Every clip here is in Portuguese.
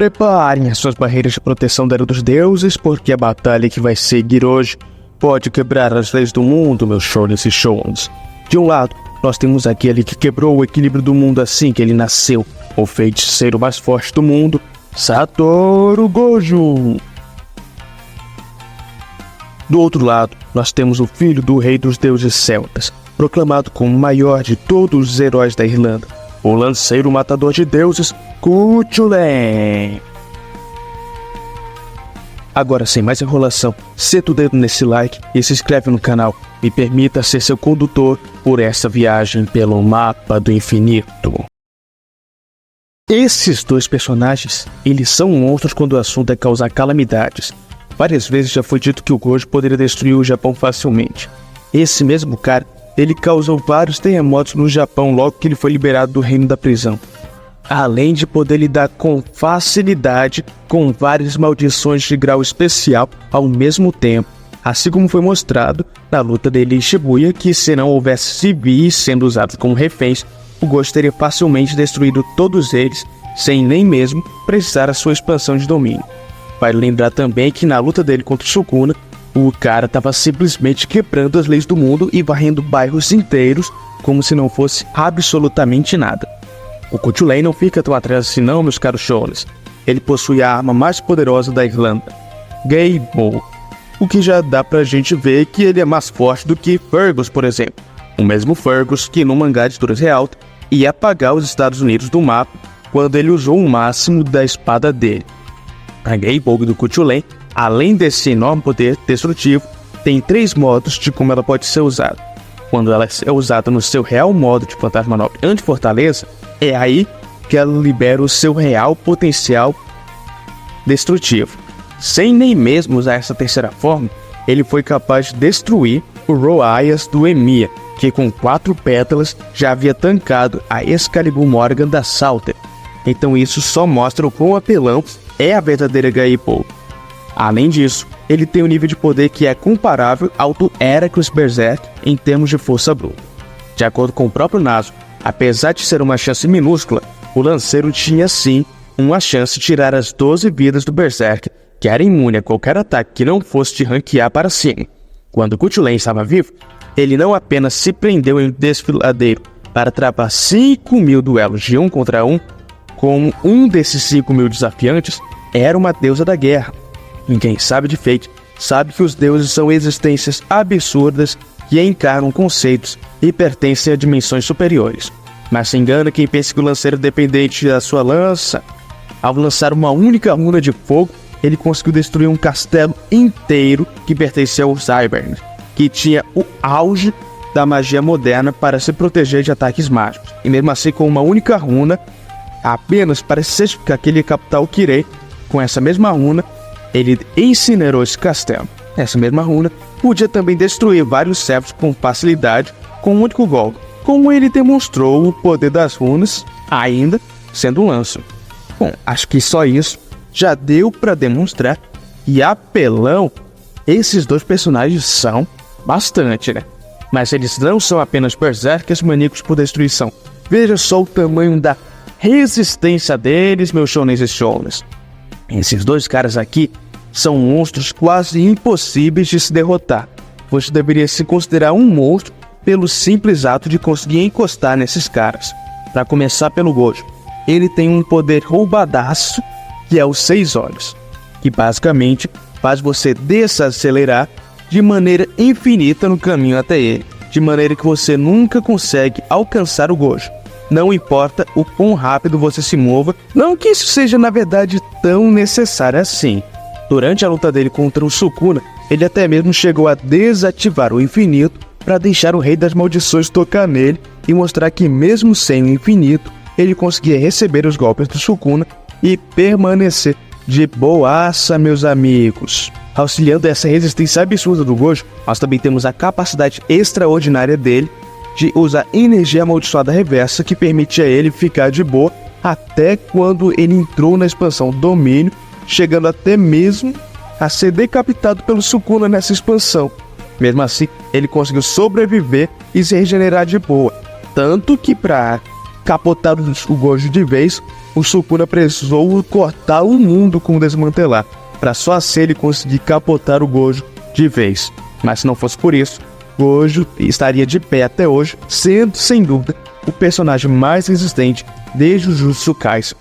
Preparem as suas barreiras de proteção da Era dos Deuses, porque a batalha que vai seguir hoje pode quebrar as leis do mundo, meus shonens e shonens. De um lado, nós temos aquele que quebrou o equilíbrio do mundo assim que ele nasceu, o feiticeiro mais forte do mundo, Satoru Gojo. Do outro lado, nós temos o filho do rei dos deuses celtas, proclamado como o maior de todos os heróis da Irlanda, o lanceiro matador de deuses, Cuchulainn. Agora, sem mais enrolação, seta o dedo nesse like e se inscreve no canal. Me permita ser seu condutor por essa viagem pelo mapa do infinito. Esses dois personagens, eles são monstros quando o assunto é causar calamidades. Várias vezes já foi dito que o Gojo poderia destruir o Japão facilmente. Esse mesmo cara, ele causou vários terremotos no Japão logo que ele foi liberado do reino da prisão. Além de poder lidar com facilidade com várias maldições de grau especial ao mesmo tempo, assim como foi mostrado na luta dele em Shibuya, que se não houvesse civis sendo usados como reféns, o Gojo teria facilmente destruído todos eles, sem nem mesmo precisar da sua expansão de domínio. Vale lembrar também que na luta dele contra o Sukuna, o cara estava simplesmente quebrando as leis do mundo e varrendo bairros inteiros como se não fosse absolutamente nada. O Cuchulainn não fica tão atrás assim não, meus caros shonens. Ele possui a arma mais poderosa da Irlanda, Gaebol, o que já dá pra gente ver que ele é mais forte do que Fergus, por exemplo. O mesmo Fergus que no mangá de História Real ia apagar os Estados Unidos do mapa quando ele usou o máximo da espada dele. A Gaebol do Cuchulainn, além desse enorme poder destrutivo, tem 3 modos de como ela pode ser usada. Quando ela é usada no seu real modo de fantasma nobre anti-fortaleza, é aí que ela libera o seu real potencial destrutivo. Sem nem mesmo usar essa terceira forma, ele foi capaz de destruir o Roaias do Emiya, que com 4 pétalas já havia tancado a Excalibur Morgan da Salter. Então isso só mostra o quão apelão é a verdadeira Gaebol. Além disso, ele tem um nível de poder que é comparável ao do Heracles Berserk em termos de força bruta. De acordo com o próprio Naso, apesar de ser uma chance minúscula, o lanceiro tinha sim uma chance de tirar as 12 vidas do Berserk, que era imune a qualquer ataque que não fosse de ranquear para cima. Quando Cuchulainn estava vivo, ele não apenas se prendeu em um desfiladeiro para travar 5.000 duelos de 1 contra 1, como um desses 5.000 desafiantes era uma deusa da guerra. E quem sabe de Fate sabe que os deuses são existências absurdas que encarnam conceitos e pertencem a dimensões superiores. Mas se engana quem pensa que o lanceiro é dependente da sua lança. Ao lançar uma única runa de fogo, ele conseguiu destruir um castelo inteiro que pertencia aos Ivern, que tinha o auge da magia moderna para se proteger de ataques mágicos. E mesmo assim, com uma única runa, apenas para certificar que ele ia captar o Kirei, com essa mesma runa, ele incinerou esse castelo. Essa mesma runa podia também destruir vários servos com facilidade com um único golpe, como ele demonstrou o poder das runas, ainda sendo um lanço. Bom, acho que só isso já deu para demonstrar que apelão esses dois personagens são bastante, né? Mas eles não são apenas berserkers maníacos por destruição. Veja só o tamanho da resistência deles, meus shonens e shonens. Esses dois caras aqui são monstros quase impossíveis de se derrotar. Você deveria se considerar um monstro pelo simples ato de conseguir encostar nesses caras. Para começar pelo Gojo, ele tem um poder roubadaço que é os 6 olhos, que basicamente faz você desacelerar de maneira infinita no caminho até ele, de maneira que você nunca consegue alcançar o Gojo. Não importa o quão rápido você se mova, não que isso seja na verdade tão necessário assim. Durante a luta dele contra o Sukuna, ele até mesmo chegou a desativar o infinito para deixar o Rei das Maldições tocar nele e mostrar que mesmo sem o infinito, ele conseguia receber os golpes do Sukuna e permanecer de boaça, meus amigos. Auxiliando essa resistência absurda do Gojo, nós também temos a capacidade extraordinária dele de usar energia amaldiçoada reversa, que permite a ele ficar de boa até quando ele entrou na expansão Domínio, chegando até mesmo a ser decapitado pelo Sukuna nessa expansão. Mesmo assim, ele conseguiu sobreviver e se regenerar de boa. Tanto que para capotar o Gojo de vez, o Sukuna precisou cortar o mundo com o desmantelar, para só assim ele conseguir capotar o Gojo de vez. Mas se não fosse por isso, Gojo estaria de pé até hoje, sendo, sem dúvida, o personagem mais resistente desde o Jujutsu Kaisen.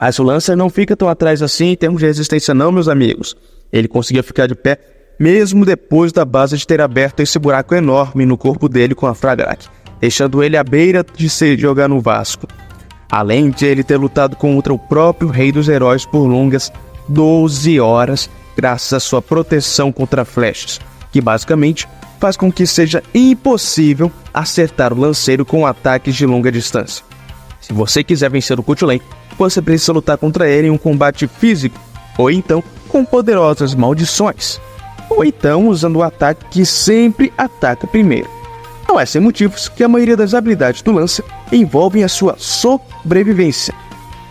Mas o Lancer não fica tão atrás assim em termos de resistência não, meus amigos. Ele conseguia ficar de pé mesmo depois da base de ter aberto esse buraco enorme no corpo dele com a Fragrak, deixando ele à beira de se jogar no Vasco. Além de ele ter lutado contra o próprio Rei dos Heróis por longas 12 horas, graças à sua proteção contra flechas, que basicamente faz com que seja impossível acertar o lanceiro com ataques de longa distância. Se você quiser vencer o Kuchulain, você precisa lutar contra ele em um combate físico, ou então com poderosas maldições, ou então usando o ataque que sempre ataca primeiro. Não é sem motivos que a maioria das habilidades do Lancer envolvem a sua sobrevivência.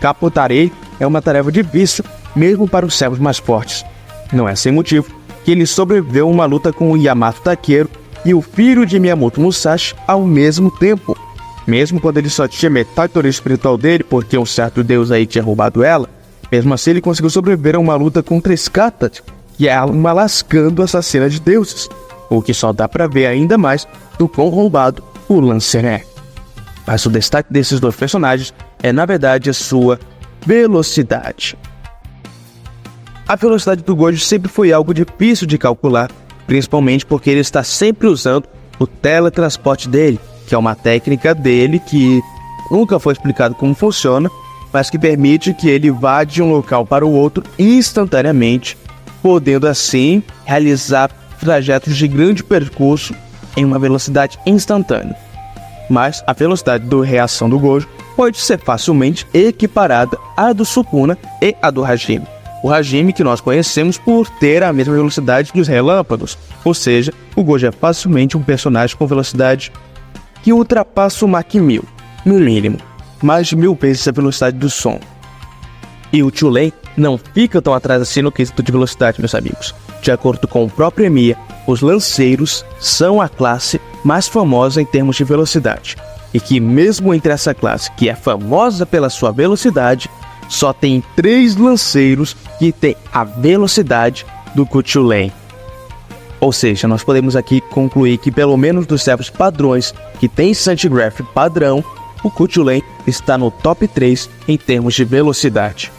Capotar ele é uma tarefa difícil mesmo para os servos mais fortes. Não é sem motivo que ele sobreviveu a uma luta com o Yamato Takeru e o filho de Miyamoto Musashi ao mesmo tempo. Mesmo quando ele só tinha metade do poder espiritual dele, porque um certo deus aí tinha roubado ela, mesmo assim ele conseguiu sobreviver a uma luta contra Skatad, que é uma lascando assassina de deuses, o que só dá pra ver ainda mais do quão roubado o Lancer é. Mas o destaque desses dois personagens é na verdade a sua velocidade. A velocidade do Gojo sempre foi algo difícil de calcular, principalmente porque ele está sempre usando o teletransporte dele, que é uma técnica dele que nunca foi explicado como funciona, mas que permite que ele vá de um local para o outro instantaneamente, podendo assim realizar trajetos de grande percurso em uma velocidade instantânea. Mas a velocidade de reação do Gojo pode ser facilmente equiparada à do Sukuna e à do Hajime. O Hajime que nós conhecemos por ter a mesma velocidade dos relâmpagos, ou seja, o Gojo é facilmente um personagem com velocidade que ultrapassa o Mach 1000, no mínimo, mais de 1000 vezes a velocidade do som. E o Chulain não fica tão atrás assim no quesito de velocidade, meus amigos. De acordo com o próprio Emiya, os lanceiros são a classe mais famosa em termos de velocidade, e que mesmo entre essa classe, que é famosa pela sua velocidade, só tem 3 lanceiros que têm a velocidade do Kuchulain. Ou seja, nós podemos aqui concluir que pelo menos dos servos padrões que tem Sandgraph padrão, o Kuchulain está no top 3 em termos de velocidade.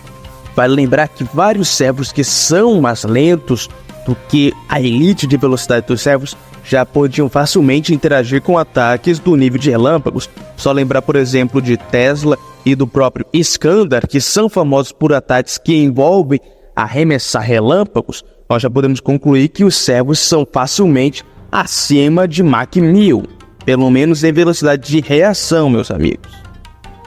Vale lembrar que vários servos que são mais lentos do que a elite de velocidade dos servos já podiam facilmente interagir com ataques do nível de relâmpagos. Só lembrar, por exemplo, de Tesla e do próprio Iskandar, que são famosos por ataques que envolvem arremessar relâmpagos. Nós já podemos concluir que os servos são facilmente acima de Mach 1000, pelo menos em velocidade de reação, meus amigos.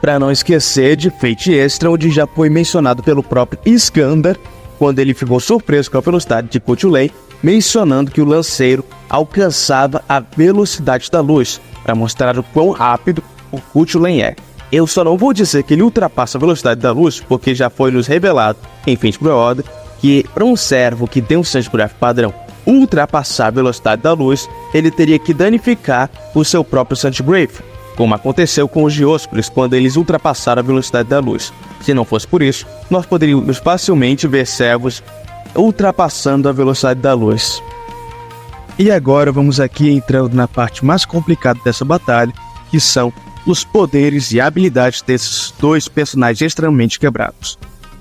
Para não esquecer de Fate Extra, onde já foi mencionado pelo próprio Iskandar, quando ele ficou surpreso com a velocidade de Kuchulain, mencionando que o lanceiro alcançava a velocidade da luz, para mostrar o quão rápido o Kuchulain é. Eu só não vou dizer que ele ultrapassa a velocidade da luz, porque já foi nos revelado em Fate Grand Order que para um servo que tem um Sandgraph padrão ultrapassar a velocidade da luz, ele teria que danificar o seu próprio Sandgraph, como aconteceu com os Dioscuros quando eles ultrapassaram a velocidade da luz. Se não fosse por isso, nós poderíamos facilmente ver servos ultrapassando a velocidade da luz. E agora vamos aqui entrando na parte mais complicada dessa batalha, que são os poderes e habilidades desses dois personagens extremamente quebrados.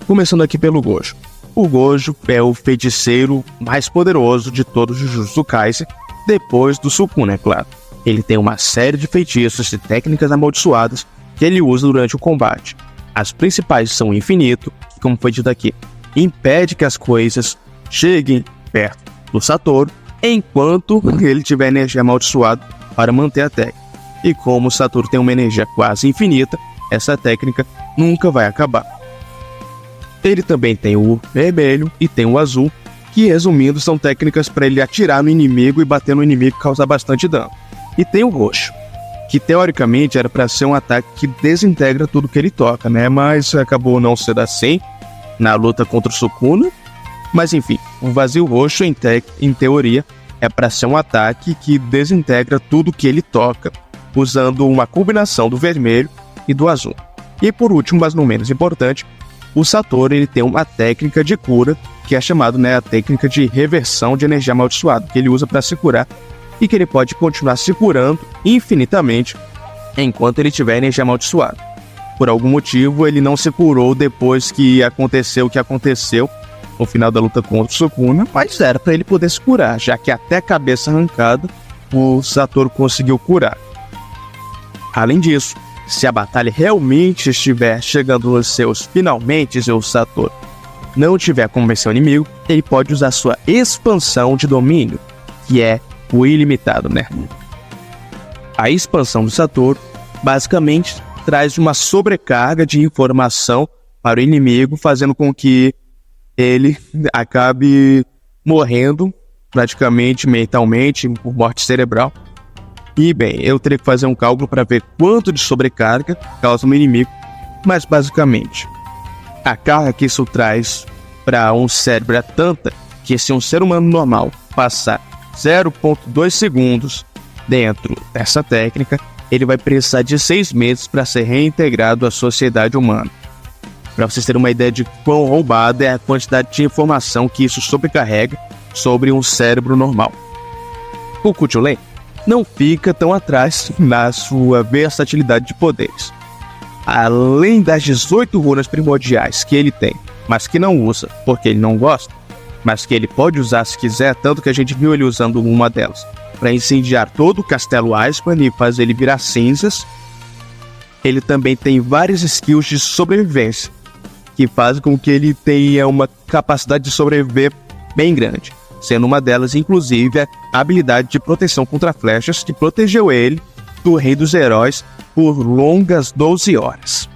Começando aqui pelo Gojo. O Gojo é o feiticeiro mais poderoso de todos os Jujutsu Kaisen, depois do Sukuna, é claro. Ele tem uma série de feitiços e técnicas amaldiçoadas que ele usa durante o combate. As principais são o infinito, que, como foi dito aqui, impede que as coisas cheguem perto do Satoru, enquanto ele tiver energia amaldiçoada para manter a técnica. E como o Satoru tem uma energia quase infinita, essa técnica nunca vai acabar. Ele também tem o vermelho e tem o azul, que resumindo são técnicas para ele atirar no inimigo e bater no inimigo e causar bastante dano. E tem o roxo, que teoricamente era para ser um ataque que desintegra tudo que ele toca, né? Mas acabou não sendo assim na luta contra o Sukuna. Mas enfim, o vazio roxo em teoria é para ser um ataque que desintegra tudo que ele toca, usando uma combinação do vermelho e do azul. E por último, mas não menos importante, o Satoru ele tem uma técnica de cura, que é chamada, a técnica de reversão de energia amaldiçoada, que ele usa para se curar e que ele pode continuar se curando infinitamente enquanto ele tiver energia amaldiçoada. Por algum motivo, ele não se curou depois que aconteceu o que aconteceu no final da luta contra o Sukuna, mas era para ele poder se curar, já que até a cabeça arrancada o Satoru conseguiu curar. Além disso, se a batalha realmente estiver chegando nos seus finalmente, e o Satoru não tiver como vencer o inimigo, ele pode usar sua expansão de domínio, que é o ilimitado, A expansão do Satoru basicamente traz uma sobrecarga de informação para o inimigo, fazendo com que ele acabe morrendo praticamente mentalmente por morte cerebral. E bem, eu teria que fazer um cálculo para ver quanto de sobrecarga causa no inimigo, mas basicamente a carga que isso traz para um cérebro é tanta que se um ser humano normal passar 0,2 segundos dentro dessa técnica, ele vai precisar de 6 meses para ser reintegrado à sociedade humana. Para vocês terem uma ideia de quão roubada é a quantidade de informação que isso sobrecarrega sobre um cérebro normal. O Kuchulain não fica tão atrás na sua versatilidade de poderes. Além das 18 runas primordiais que ele tem, mas que não usa porque ele não gosta, mas que ele pode usar se quiser, tanto que a gente viu ele usando uma delas para incendiar todo o castelo Iceman e fazer ele virar cinzas, ele também tem várias skills de sobrevivência, que fazem com que ele tenha uma capacidade de sobreviver bem grande, sendo uma delas, inclusive, a habilidade de proteção contra flechas, que protegeu ele do Rei dos Heróis por longas 12 horas.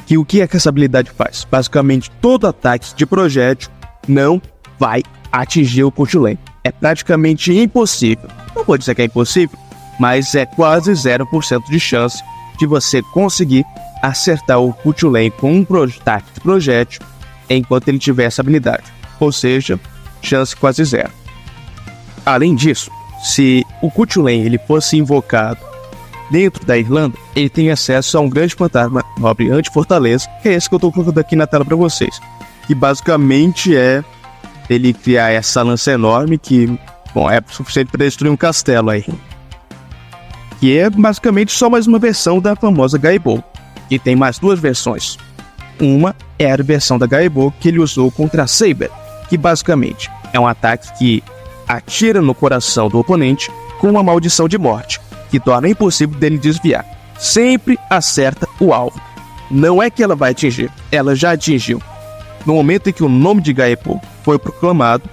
E o que é que essa habilidade faz? Basicamente, todo ataque de projétil não vai atingir o Kuchulain. É praticamente impossível. Não vou dizer que é impossível, mas é quase 0% de chance de você conseguir acertar o Kuchulain com um ataque de projétil enquanto ele tiver essa habilidade. Ou seja, chance quase zero. Além disso, se o Kuchulain ele fosse invocado dentro da Irlanda, ele tem acesso a um grande fantasma nobre anti-fortaleza, que é esse que eu estou colocando aqui na tela para vocês. Que basicamente é ele criar essa lança enorme que, é suficiente para destruir um castelo aí. Que é basicamente só mais uma versão da famosa Gaibou. E tem mais duas versões. Uma é a versão da Gaibou que ele usou contra a Saber, que basicamente é um ataque que atira no coração do oponente com uma maldição de morte, que torna impossível dele desviar. Sempre acerta o alvo. Não é que ela vai atingir, ela já atingiu. No momento em que o nome de Gaibou foi proclamado,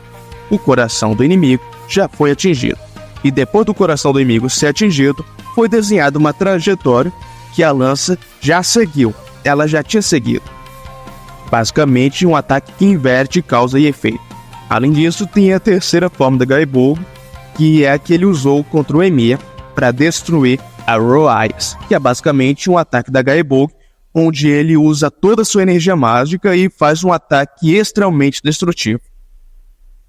o coração do inimigo já foi atingido. E depois do coração do inimigo ser atingido, foi desenhada uma trajetória que a lança já seguiu, ela já tinha seguido. Basicamente, um ataque que inverte causa e efeito. Além disso, tem a terceira forma da Gaibou, que é a que ele usou contra o Emir para destruir a Roaias, que é basicamente um ataque da Gaibou, onde ele usa toda a sua energia mágica e faz um ataque extremamente destrutivo.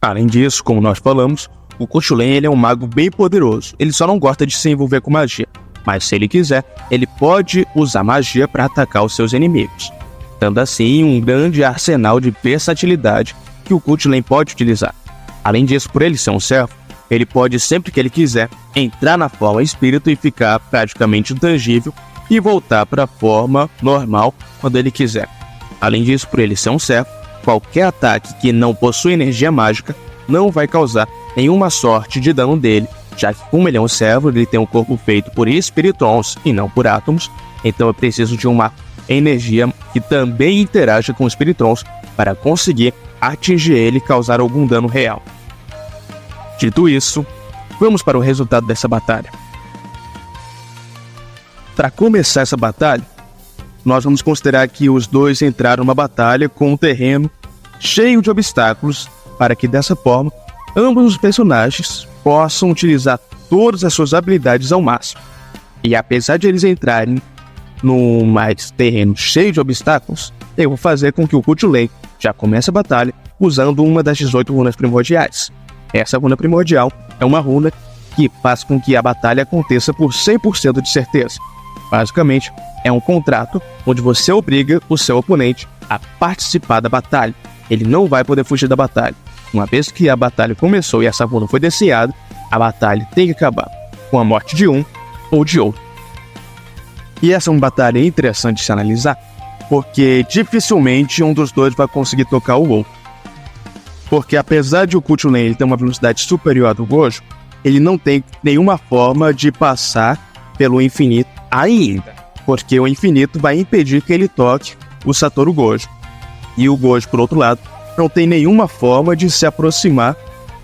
Além disso, como nós falamos, o Kuchulain ele é um mago bem poderoso. Ele só não gosta de se envolver com magia, mas se ele quiser, ele pode usar magia para atacar os seus inimigos, dando assim um grande arsenal de versatilidade que o Kuchulain pode utilizar. Além disso, por ele ser um servo, ele pode, sempre que ele quiser, entrar na forma espírito e ficar praticamente intangível e voltar para a forma normal quando ele quiser. Além disso, por ele ser um servo, qualquer ataque que não possui energia mágica não vai causar nenhuma sorte de dano dele, já que como ele é um servo, ele tem um corpo feito por espíritrons e não por átomos, então é preciso de uma energia que também interaja com os espíritrons para conseguir atingir ele e causar algum dano real. Dito isso, vamos para o resultado dessa batalha. Para começar essa batalha, nós vamos considerar que os dois entraram numa batalha com um terreno cheio de obstáculos, para que dessa forma, ambos os personagens possam utilizar todas as suas habilidades ao máximo. E apesar de eles entrarem num terreno cheio de obstáculos, eu vou fazer com que o Kuchulain já comece a batalha usando uma das 18 runas primordiais. Essa runa primordial é uma runa que faz com que a batalha aconteça por 100% de certeza. Basicamente, é um contrato onde você obriga o seu oponente a participar da batalha. Ele não vai poder fugir da batalha. Uma vez que a batalha começou e essa runa foi desciada, a batalha tem que acabar com a morte de um ou de outro. E essa é uma batalha interessante de se analisar, porque dificilmente um dos dois vai conseguir tocar o outro. Porque apesar de o Kuchulain ter uma velocidade superior à do Gojo, ele não tem nenhuma forma de passar pelo infinito ainda. Porque o infinito vai impedir que ele toque o Satoru Gojo. E o Gojo, por outro lado, não tem nenhuma forma de se aproximar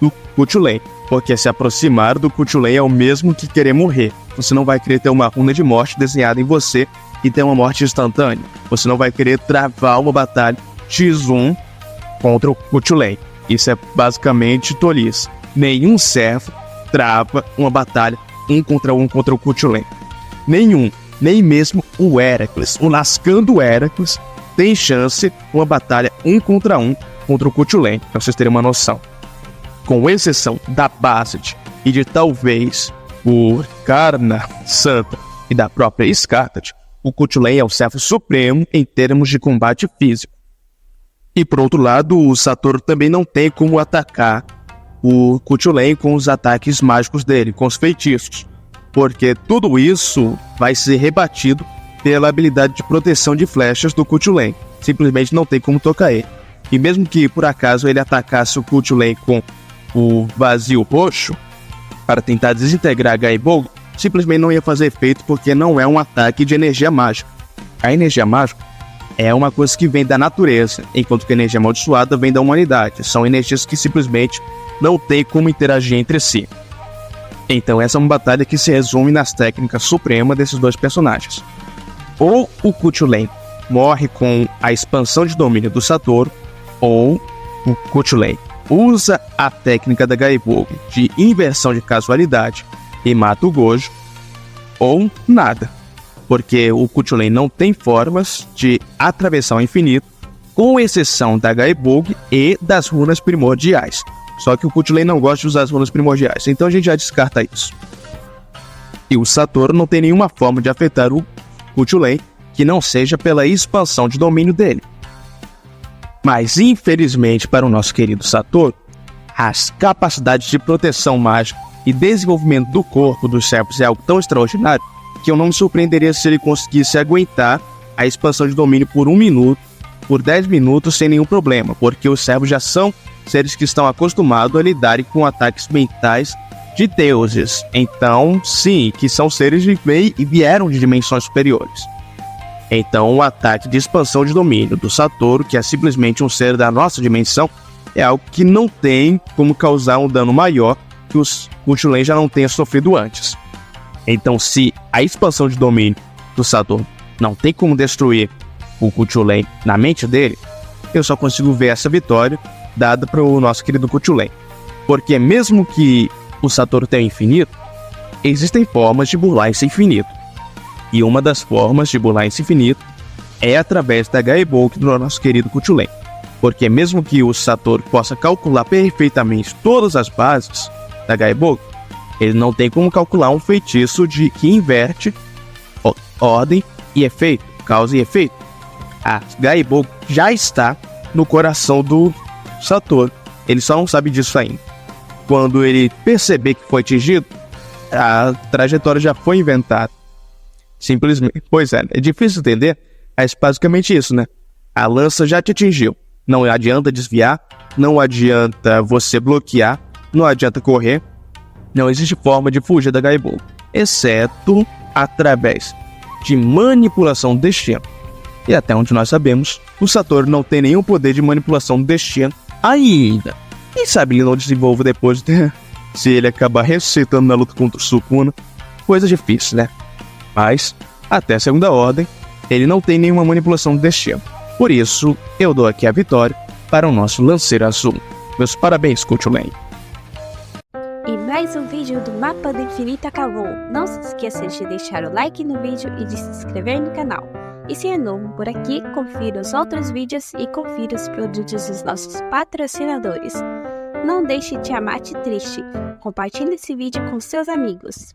do Kuchulain. Porque se aproximar do Kuchulain é o mesmo que querer morrer. Você não vai querer ter uma runa de morte desenhada em você e ter uma morte instantânea. Você não vai querer travar uma batalha X1 contra o Kuchulain. Isso é basicamente tolice. Nenhum servo trava uma batalha um contra o Kuchulain. Nenhum. Nem mesmo o Heracles, o lascando Heracles, tem chance uma batalha um contra o Kuchulain, pra vocês terem uma noção. Com exceção da Basset e de talvez o Karna Santa e da própria Skartath, o Kuchulain é o servo supremo em termos de combate físico. E por outro lado, o Satoru também não tem como atacar o Kuchulain com os ataques mágicos dele, com os feitiços. Porque tudo isso vai ser rebatido pela habilidade de proteção de flechas do Kuchulain. Simplesmente não tem como tocar ele. E mesmo que por acaso ele atacasse o Kuchulain com o vazio roxo, para tentar desintegrar a Gaibog, simplesmente não ia fazer efeito porque não é um ataque de energia mágica. A energia mágica é uma coisa que vem da natureza, enquanto que a energia amaldiçoada vem da humanidade. São energias que simplesmente não tem como interagir entre si. Então essa é uma batalha que se resume nas técnicas supremas desses dois personagens. Ou o Kuchulain morre com a expansão de domínio do Satoru, ou o Kuchulain usa a técnica da Gaibog de inversão de casualidade e mata o Gojo, ou nada. Porque o Kuchulain não tem formas de atravessar o infinito, com exceção da Gaibog e das runas primordiais. Só que o Kuchulain não gosta de usar as runas primordiais, então a gente já descarta isso. E o Satoru não tem nenhuma forma de afetar o Kuchulain que não seja pela expansão de domínio dele. Mas infelizmente para o nosso querido Satoru, as capacidades de proteção mágica e desenvolvimento do corpo dos servos é algo tão extraordinário que eu não me surpreenderia se ele conseguisse aguentar a expansão de domínio por 1 minuto, por 10 minutos sem nenhum problema, porque os servos já são seres que estão acostumados a lidarem com ataques mentais de deuses. Então, sim, que são seres que vieram de dimensões superiores. Então, o ataque de expansão de domínio do Satoru, que é simplesmente um ser da nossa dimensão, é algo que não tem como causar um dano maior que o Kuchulain já não tenha sofrido antes. Então, se a expansão de domínio do Satoru não tem como destruir o Kuchulain na mente dele, eu só consigo ver essa vitória dada para o nosso querido Kuchulain. Porque mesmo que o Satoru tenha infinito, existem formas de burlar esse infinito. E uma das formas de burlar esse infinito é através da Gaibog do nosso querido Kuchulain. Porque mesmo que o Satoru possa calcular perfeitamente todas as bases da Gaibog, ele não tem como calcular um feitiço que inverte ordem e efeito, causa e efeito. A Gaibog já está no coração do Satoru. Ele só não sabe disso ainda. Quando ele perceber que foi atingido, a trajetória já foi inventada. Simplesmente. Pois é difícil entender, mas basicamente isso, né? A lança já te atingiu. Não adianta desviar, não adianta você bloquear, não adianta correr. Não existe forma de fugir da Gaibog, exceto através de manipulação do destino. E até onde nós sabemos, o Satoru não tem nenhum poder de manipulação do destino ainda. Quem sabe ele não desenvolve depois, se ele acabar ressuscitando na luta contra o Sukuna. Coisa difícil, né? Mas, até a segunda ordem, ele não tem nenhuma manipulação do destino. Por isso, eu dou aqui a vitória para o nosso lanceiro azul. Meus parabéns, Kuchulain. E mais um vídeo do Mapa do Infinito acabou. Não se esqueça de deixar o like no vídeo e de se inscrever no canal. E se é novo por aqui, confira os outros vídeos e confira os produtos dos nossos patrocinadores. Não deixe Tiamat triste. Compartilhe esse vídeo com seus amigos.